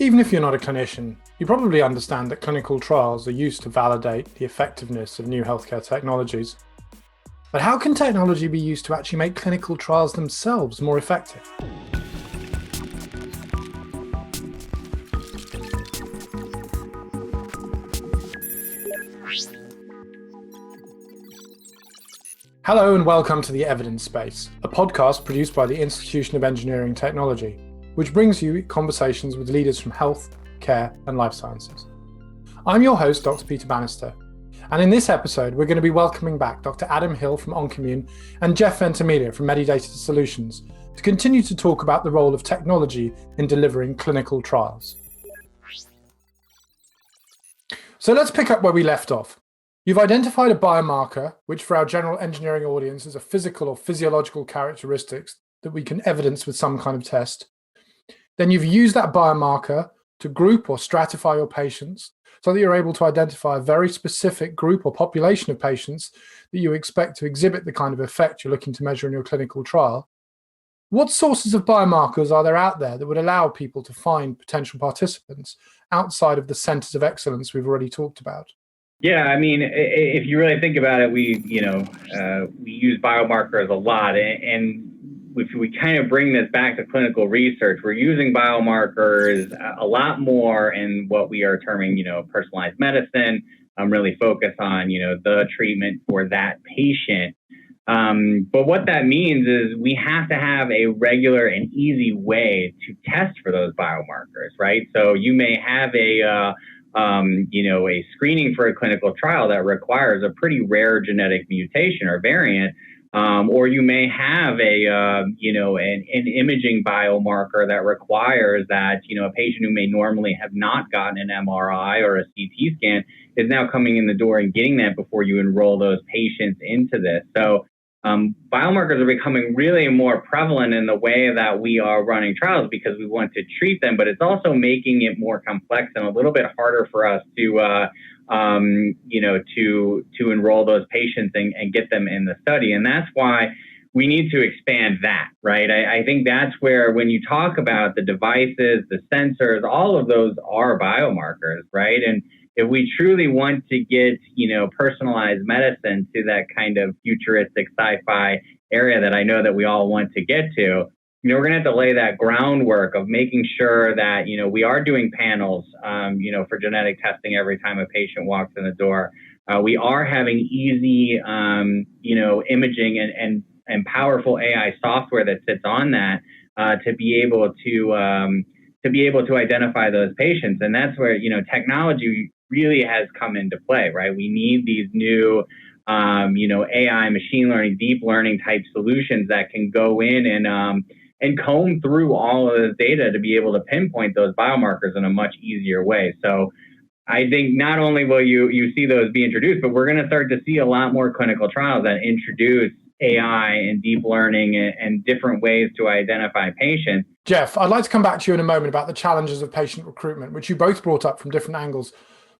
Even if you're not a clinician, you probably understand that clinical trials are used to validate the effectiveness of new healthcare technologies. But how can technology be used to actually make clinical trials themselves more effective? Hello and welcome to The Evidence Space, a podcast produced by the Institution of Engineering Technology, which brings you conversations with leaders from health, care, and life sciences. I'm your host, Dr. Peter Bannister, and in this episode, we're going to be welcoming back Dr. Adam Hill from OnCommune and Jeff Ventimiglia from Medidata Solutions to continue to talk about the role of technology in delivering clinical trials. So let's pick up where we left off. You've identified a biomarker, which for our general engineering audience is a physical or physiological characteristics that we can evidence with some kind of test. Then you've used that biomarker to group or stratify your patients so that you're able to identify a very specific group or population of patients that you expect to exhibit the kind of effect you're looking to measure in your clinical trial. What sources of biomarkers are there out there that would allow people to find potential participants outside of the centers of excellence we've already talked about? Yeah, I mean, if you really think about it, we use biomarkers a lot, and if we kind of bring this back to clinical research, we're using biomarkers a lot more in what we are terming, personalized medicine. I'm really focused on, the treatment for that patient. But what that means is we have to have a regular and easy way to test for those biomarkers, right? So you may have a screening for a clinical trial that requires a pretty rare genetic mutation or variant, or you may have an imaging biomarker that requires that, a patient who may normally have not gotten an MRI or a CT scan is now coming in the door and getting that before you enroll those patients into this. So biomarkers are becoming really more prevalent in the way that we are running trials because we want to treat them, but it's also making it more complex and a little bit harder for us to enroll those patients and get them in the study. And that's why we need to expand that, right? I think that's where when you talk about the devices, the sensors, all of those are biomarkers, right? And if we truly want to get, personalized medicine to that kind of futuristic sci-fi area that I know that we all want to get to, we're going to have to lay that groundwork of making sure that, we are doing panels, for genetic testing every time a patient walks in the door. We are having easy, imaging and powerful AI software that sits on that to be able to identify those patients. And that's where, technology really has come into play, right? We need these new, AI, machine learning, deep learning type solutions that can go in and comb through all of this data to be able to pinpoint those biomarkers in a much easier way. So I think not only will you see those be introduced, but we're going to start to see a lot more clinical trials that introduce AI and deep learning and different ways to identify patients. Jeff, I'd like to come back to you in a moment about the challenges of patient recruitment, which you both brought up from different angles.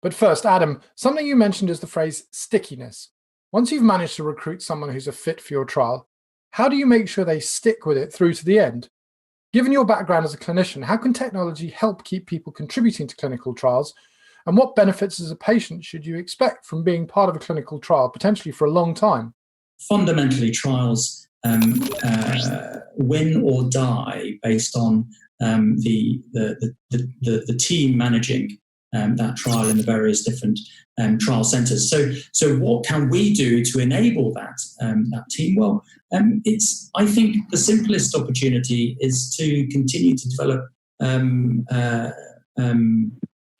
But first, Adam, something you mentioned is the phrase stickiness. Once you've managed to recruit someone who's a fit for your trial, how do you make sure they stick with it through to the end? Given your background as a clinician, how can technology help keep people contributing to clinical trials? And what benefits as a patient should you expect from being part of a clinical trial, potentially for a long time? Fundamentally, trials win or die based on the team managing that trial in the various different trial centres. So what can we do to enable that team? Well, I think the simplest opportunity is to continue to develop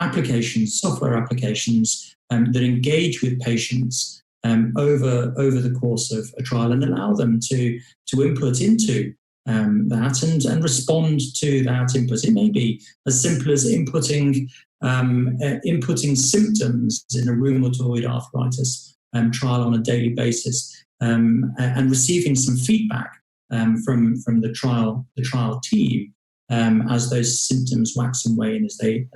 applications, software applications that engage with patients over the course of a trial and allow them to input into that and respond to that input. It may be as simple as inputting symptoms in a rheumatoid arthritis trial on a daily basis and receiving some feedback from the trial team as those symptoms wax and wane as they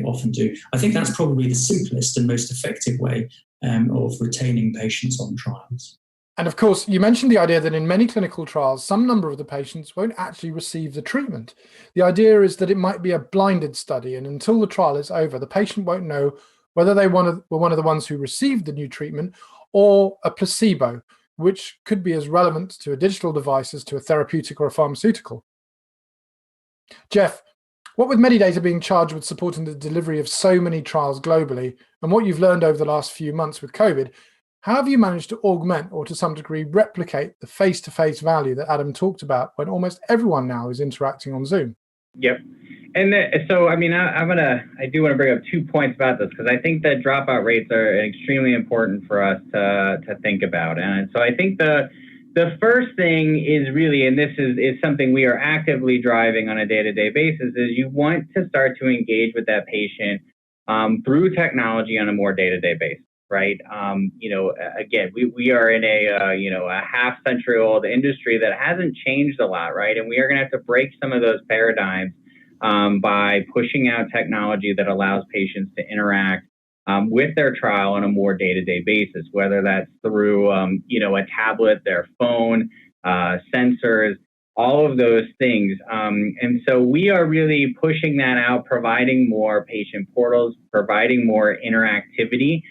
often do. I think that's probably the simplest and most effective way of retaining patients on trials. And of course, you mentioned the idea that in many clinical trials, some number of the patients won't actually receive the treatment. The idea is that it might be a blinded study, and until the trial is over, the patient won't know whether they were one of the ones who received the new treatment or a placebo, which could be as relevant to a digital device as to a therapeutic or a pharmaceutical. Jeff, what with Medidata being charged with supporting the delivery of so many trials globally, and what you've learned over the last few months with COVID, how have you managed to augment or to some degree replicate the face-to-face value that Adam talked about when almost everyone now is interacting on Zoom? Yep. And so, I mean, I do want to bring up 2 points about this, because I think that dropout rates are extremely important for us to think about. And so I think the first thing is really, and this is something we are actively driving on a day-to-day basis, is you want to start to engage with that patient through technology on a more day-to-day basis. Right. Again, we are in a half-century old industry that hasn't changed a lot. Right. And we are going to have to break some of those paradigms by pushing out technology that allows patients to interact with their trial on a more day-to-day basis, whether that's through, a tablet, their phone, sensors, all of those things. And so we are really pushing that out, providing more patient portals, providing more interactivity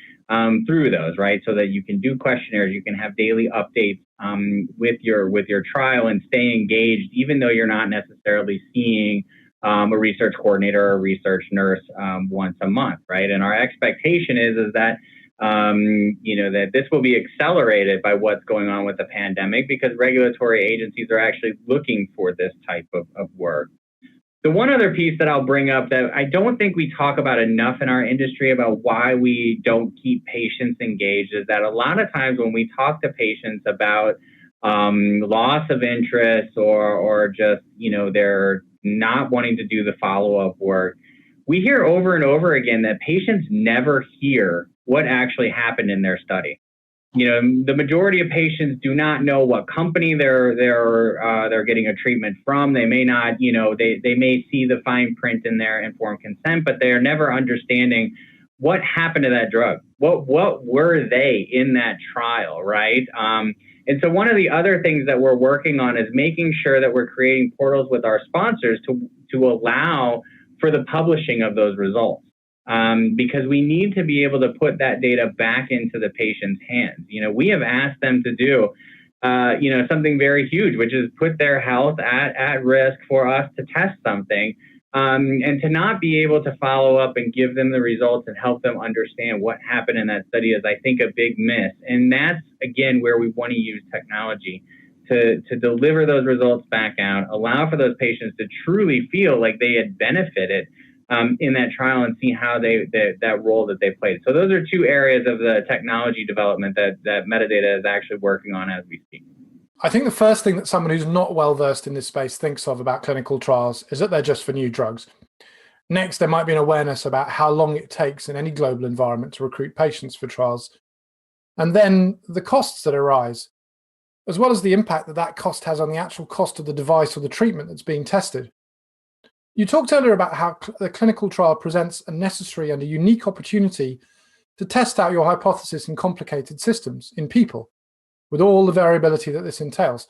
through those, right? So that you can do questionnaires, you can have daily updates with your trial and stay engaged, even though you're not necessarily seeing a research coordinator or a research nurse once a month, right? And our expectation is that that this will be accelerated by what's going on with the pandemic, because regulatory agencies are actually looking for this type of work. The one other piece that I'll bring up that I don't think we talk about enough in our industry about why we don't keep patients engaged is that a lot of times when we talk to patients about loss of interest or just, they're not wanting to do the follow-up work, we hear over and over again that patients never hear what actually happened in their study. The majority of patients do not know what company they're getting a treatment from. They may not, they may see the fine print in their informed consent, but they are never understanding what happened to that drug. What were they in that trial, right? And so one of the other things that we're working on is making sure that we're creating portals with our sponsors to allow for the publishing of those results. Because we need to be able to put that data back into the patient's hands. We have asked them to do, something very huge, which is put their health at risk for us to test something, and to not be able to follow up and give them the results and help them understand what happened in that study is, I think, a big miss. And that's, again, where we want to use technology to deliver those results back out, allow for those patients to truly feel like they had benefited in that trial and see how that role that they played. So those are 2 areas of the technology development that Medidata is actually working on as we speak. I think the first thing that someone who's not well versed in this space thinks of about clinical trials is that they're just for new drugs. Next, there might be an awareness about how long it takes in any global environment to recruit patients for trials. And then the costs that arise, as well as the impact that cost has on the actual cost of the device or the treatment that's being tested. You talked earlier about how the clinical trial presents a necessary and a unique opportunity to test out your hypothesis in complicated systems, in people, with all the variability that this entails.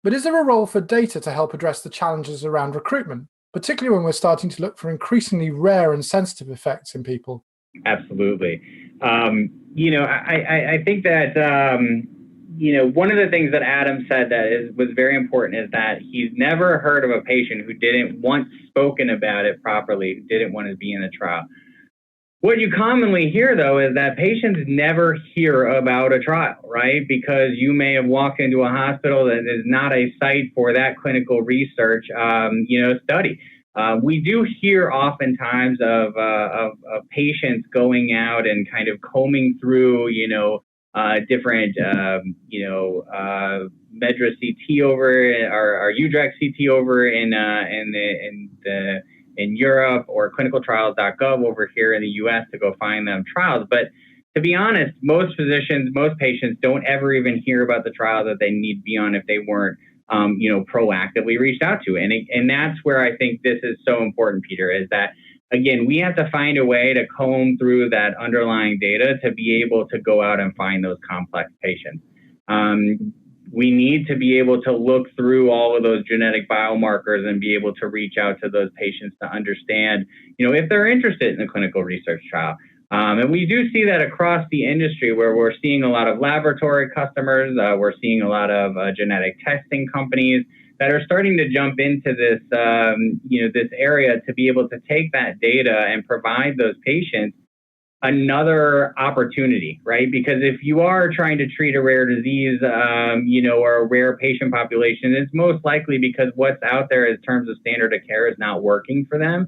But is there a role for data to help address the challenges around recruitment, particularly when we're starting to look for increasingly rare and sensitive effects in people? Absolutely. I think that one of the things that Adam said that was very important is that he's never heard of a patient who didn't once spoken about it properly, who didn't want to be in a trial. What you commonly hear, though, is that patients never hear about a trial, right? Because you may have walked into a hospital that is not a site for that clinical research, study. We do hear oftentimes of patients going out and kind of combing through, different, Medra CT over or UDREC CT over in Europe, or clinicaltrials.gov over here in the US to go find them trials. But to be honest, most physicians, most patients don't ever even hear about the trial that they need to be on if they weren't, proactively reached out to. And that's where I think this is so important, Peter, is that, again, we have to find a way to comb through that underlying data to be able to go out and find those complex patients. We need to be able to look through all of those genetic biomarkers and be able to reach out to those patients to understand, if they're interested in a clinical research trial. And we do see that across the industry, where we're seeing a lot of laboratory customers, we're seeing a lot of genetic testing companies that are starting to jump into this, this area to be able to take that data and provide those patients another opportunity, right? Because if you are trying to treat a rare disease, or a rare patient population, it's most likely because what's out there in terms of standard of care is not working for them.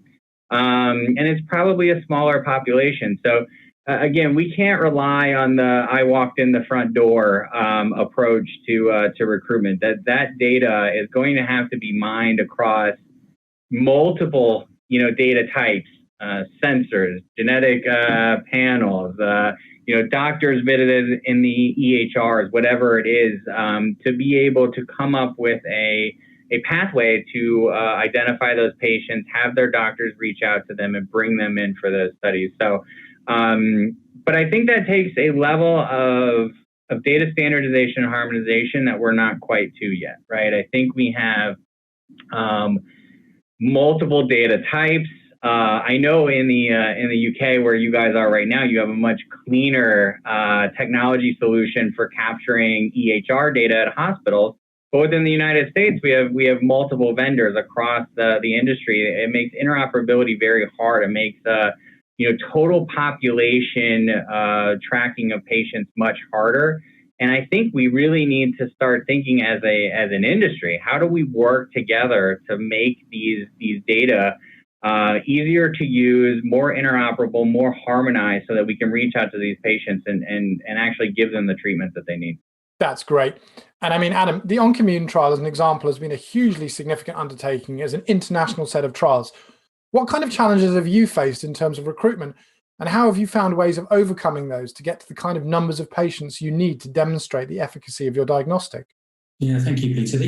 And it's probably a smaller population. So again, we can't rely on the I walked in the front door approach to recruitment. That data is going to have to be mined across multiple data types, sensors, genetic panels, doctors visited in the EHRs, whatever it is, to be able to come up with a pathway to identify those patients, have their doctors reach out to them and bring them in for those studies. So, but I think that takes a level of data standardization and harmonization that we're not quite to yet, right? I think we have multiple data types. I know in the UK, where you guys are right now, you have a much cleaner technology solution for capturing EHR data at hospitals. But within the United States, we have multiple vendors across the industry. It makes interoperability very hard. It makes total population tracking of patients much harder. And I think we really need to start thinking as an industry, how do we work together to make these data easier to use, more interoperable, more harmonized, so that we can reach out to these patients and actually give them the treatment that they need. That's great. And I mean, Adam, the OnCommune trial, as an example, has been a hugely significant undertaking as an international set of trials. What kind of challenges have you faced in terms of recruitment, and how have you found ways of overcoming those to get to the kind of numbers of patients you need to demonstrate the efficacy of your diagnostic? Yeah, thank you, Peter.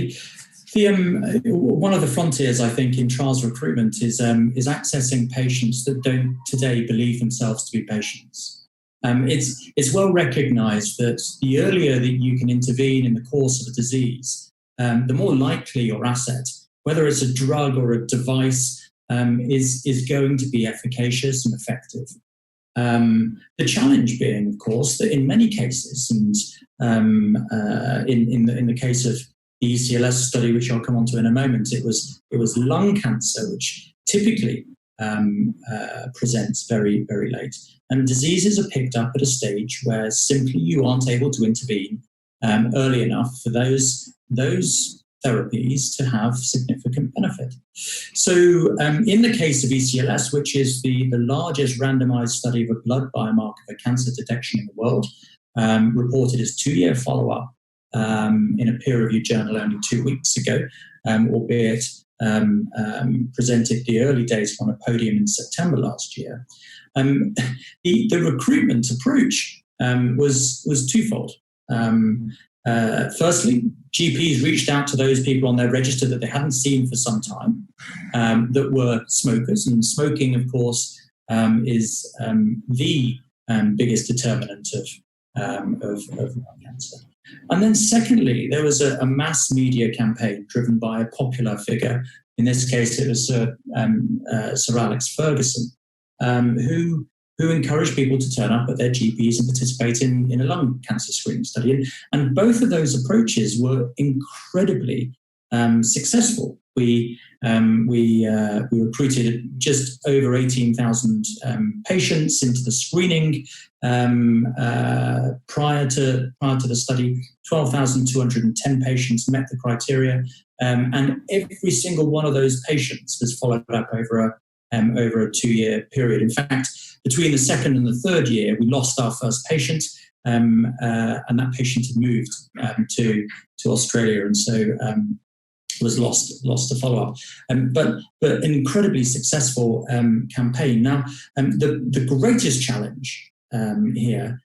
One of the frontiers, I think, in trials recruitment is accessing patients that don't today believe themselves to be patients. It's well recognised that the earlier that you can intervene in the course of a disease, the more likely your asset, whether it's a drug or a device, is going to be efficacious and effective. The challenge being, of course, that in many cases, and in the case of the ECLS study, which I'll come on to in a moment, it was lung cancer, which typically presents very, very late. And diseases are picked up at a stage where simply you aren't able to intervene early enough for those therapies to have significant benefit. So in the case of ECLS, which is the largest randomized study of a blood biomarker for cancer detection in the world, reported as 2-year follow-up in a peer-reviewed journal only 2 weeks ago, albeit presented the early data on a podium in September last year. The recruitment approach was twofold. Firstly, GPs reached out to those people on their register that they hadn't seen for some time, that were smokers, and smoking, of course, is the biggest determinant of lung cancer. And then secondly, there was a mass media campaign driven by a popular figure. In this case, it was Sir Alex Ferguson, who encouraged people to turn up at their GPs and participate in a lung cancer screening study. And both of those approaches were incredibly successful. We recruited just over 18,000 patients into the screening prior to the study. 12,210 patients met the criteria, and every single one of those patients was followed up over a 2-year period. In fact, between the second and the third year, we lost our first patient, and that patient had moved to Australia, and so was lost to follow-up. But an incredibly successful campaign. Now, the greatest challenge here,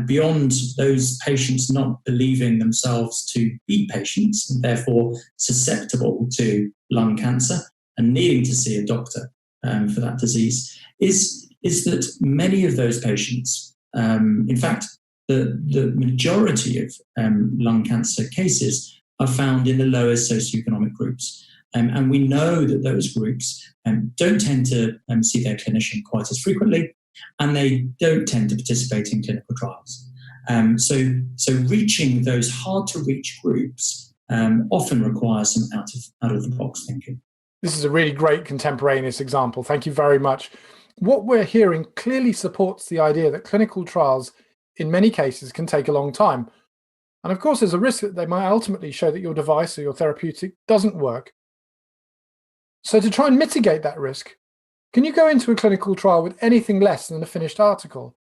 beyond those patients not believing themselves to be patients, and therefore susceptible to lung cancer and needing to see a doctor for that disease, is that many of those patients, in fact, the majority of lung cancer cases are found in the lowest socioeconomic groups. And we know that those groups don't tend to see their clinician quite as frequently, and they don't tend to participate in clinical trials. So reaching those hard-to-reach groups often requires some out-of-the-box thinking. This is a really great contemporaneous example. Thank you very much. What we're hearing clearly supports the idea that clinical trials, in many cases, can take a long time. And of course, there's a risk that they might ultimately show that your device or your therapeutic doesn't work. So to try and mitigate that risk, can you go into a clinical trial with anything less than a finished article?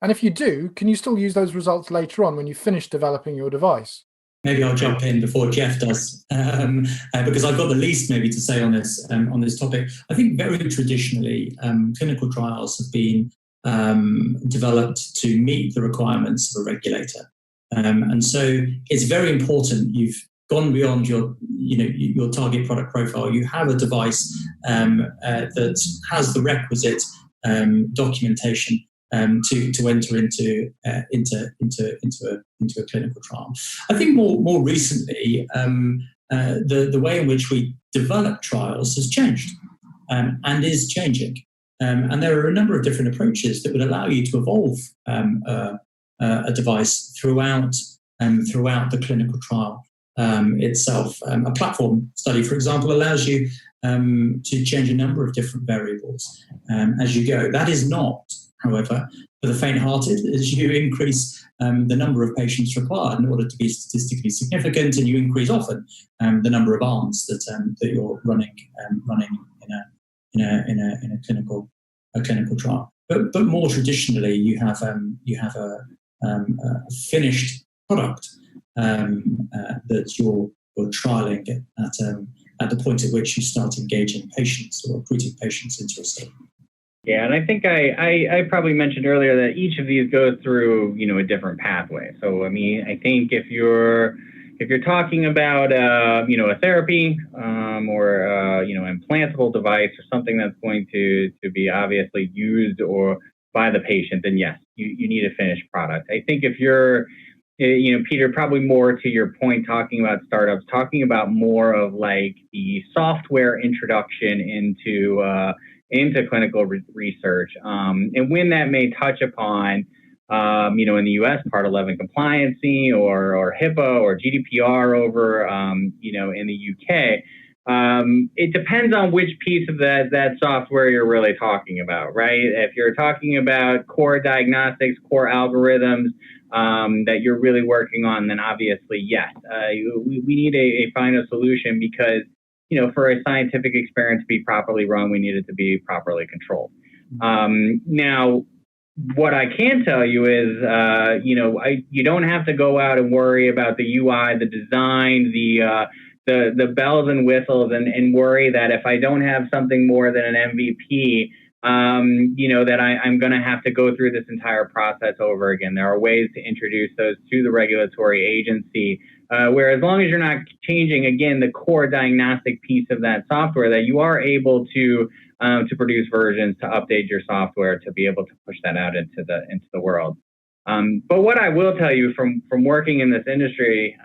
And if you do, can you still use those results later on when you finish developing your device? Maybe I'll jump in before Jeff does, because I've got the least maybe to say on this topic. I think very traditionally, clinical trials have been developed to meet the requirements of a regulator. And so it's very important you've gone beyond your target product profile. You have a device that has the requisite documentation to enter into a clinical trial. I think more recently, the way in which we develop trials has changed and is changing. And there are a number of different approaches that would allow you to evolve a device throughout the clinical trial itself. A platform study, for example, allows you to change a number of different variables as you go. That is not, however, for the faint-hearted, as you increase the number of patients required in order to be statistically significant, and you increase often the number of arms that you're running in a clinical trial. But more traditionally, you have a finished product that you're trialing at the point at which you start engaging patients or recruiting patients into a study. Yeah, and I think I probably mentioned earlier that each of these goes through a different pathway. So I mean, I think if you're talking about a therapy or implantable device or something that's going to be obviously used or by the patient, then yes, you need a finished product. I think if you're Peter, probably more to your point, talking about startups, talking about more of like the software introduction into clinical research, and when that may touch upon, in the U.S. Part 11 compliancy or HIPAA or GDPR over, in the U.K. It depends on which piece of that software you're really talking about, right? If you're talking about core diagnostics, core algorithms that you're really working on, then obviously, yes, we need a final solution because, for a scientific experiment to be properly run, we need it to be properly controlled. Now, what I can tell you is, you don't have to go out and worry about the UI, the design, the bells and whistles, and worry that if I don't have something more than an MVP, that I'm going to have to go through this entire process over again. There are ways to introduce those to the regulatory agency, where as long as you're not changing, again, the core diagnostic piece of that software, that you are able to produce versions, to update your software, to be able to push that out into the world. But what I will tell you from working in this industry,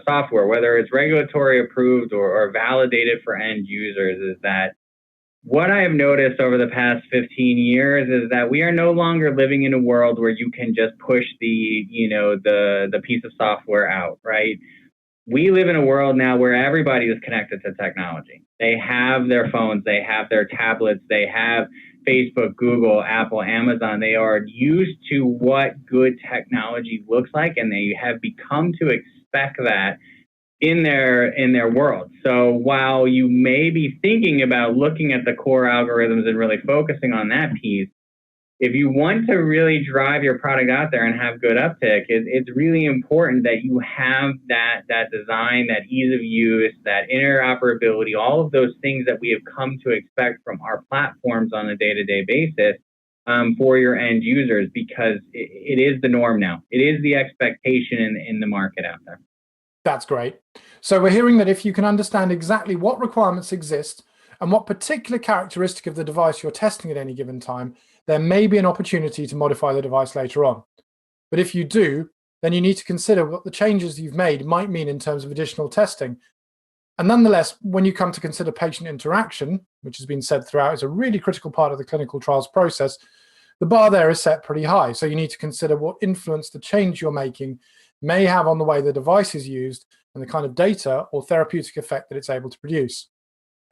software, whether it's regulatory approved or validated for end users, is that what I have noticed over the past 15 years is that we are no longer living in a world where you can just push the piece of software out, right? We live in a world now where everybody is connected to technology. They have their phones, they have their tablets, they have Facebook, Google, Apple, Amazon. They are used to what good technology looks like, and they have become to expect that in their world. So while you may be thinking about looking at the core algorithms and really focusing on that piece, if you want to really drive your product out there and have good uptick, it's really important that you have that design, that ease of use, that interoperability, all of those things that we have come to expect from our platforms on a day-to-day basis for your end users, because it is the norm now. It is the expectation in the market out there. That's great. So we're hearing that if you can understand exactly what requirements exist and what particular characteristic of the device you're testing at any given time, there may be an opportunity to modify the device later on. But if you do, then you need to consider what the changes you've made might mean in terms of additional testing. And nonetheless, when you come to consider patient interaction, which has been said throughout is a really critical part of the clinical trials process, the bar there is set pretty high. So you need to consider what influence the change you're making may have on the way the device is used and the kind of data or therapeutic effect that it's able to produce.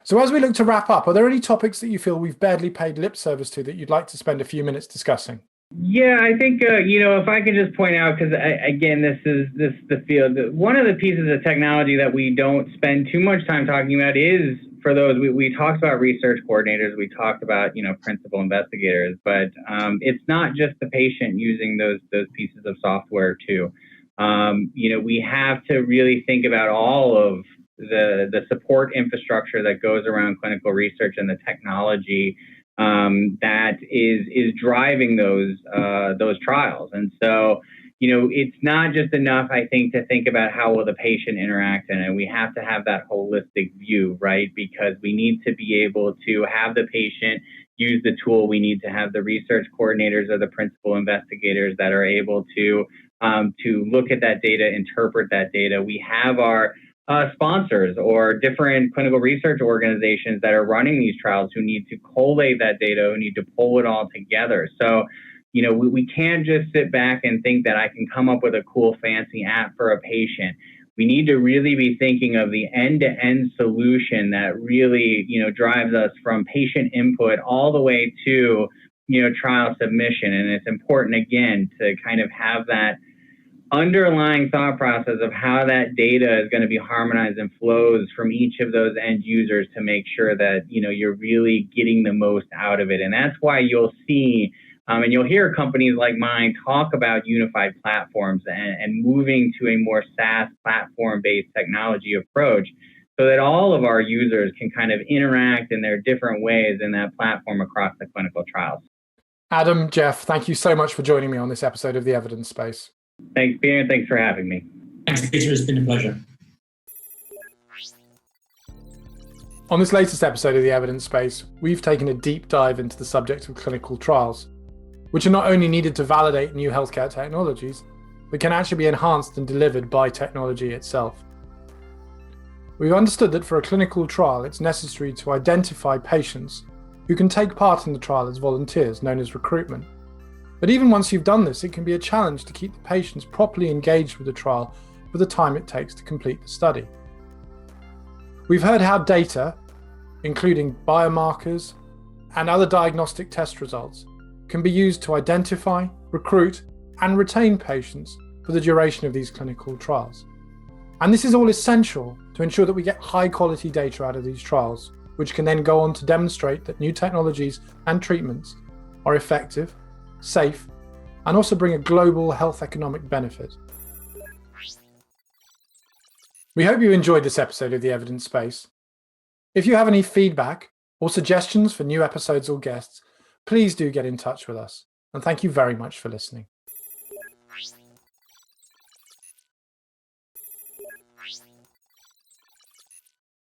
So as we look to wrap up, are there any topics that you feel we've barely paid lip service to that you'd like to spend a few minutes discussing? Yeah, I think, if I could just point out, because again, this is the field. One of the pieces of technology that we don't spend too much time talking about is for those, we talked about research coordinators, we talked about, principal investigators, but it's not just the patient using those pieces of software too. We have to really think about all of the support infrastructure that goes around clinical research and the technology that is driving those trials. And so, it's not just enough, I think, to think about how will the patient interact in it. We have to have that holistic view, right? Because we need to be able to have the patient use the tool. We need to have the research coordinators or the principal investigators that are able to look at that data, interpret that data. We have our sponsors or different clinical research organizations that are running these trials who need to collate that data, who need to pull it all together. So, we can't just sit back and think that I can come up with a cool, fancy app for a patient. We need to really be thinking of the end-to-end solution that really, drives us from patient input all the way to, trial submission. And it's important, again, to kind of have that underlying thought process of how that data is going to be harmonized and flows from each of those end users to make sure that, you're really getting the most out of it. And that's why you'll see and you'll hear companies like mine talk about unified platforms and moving to a more SaaS platform-based technology approach so that all of our users can kind of interact in their different ways in that platform across the clinical trials. Adam, Jeff, thank you so much for joining me on this episode of The Evidence Space. Thanks, Peter. Thanks for having me. Thanks, Peter. It's been a pleasure. On this latest episode of The Evidence Space, we've taken a deep dive into the subject of clinical trials, which are not only needed to validate new healthcare technologies, but can actually be enhanced and delivered by technology itself. We've understood that for a clinical trial, it's necessary to identify patients who can take part in the trial as volunteers, known as recruitment. But even once you've done this, it can be a challenge to keep the patients properly engaged with the trial for the time it takes to complete the study. We've heard how data, including biomarkers and other diagnostic test results, can be used to identify, recruit, and retain patients for the duration of these clinical trials. And this is all essential to ensure that we get high-quality data out of these trials, which can then go on to demonstrate that new technologies and treatments are effective, safe, and also bring a global health economic benefit. We hope you enjoyed this episode of The Evidence Space. If you have any feedback or suggestions for new episodes or guests, please do get in touch with us. And thank you very much for listening.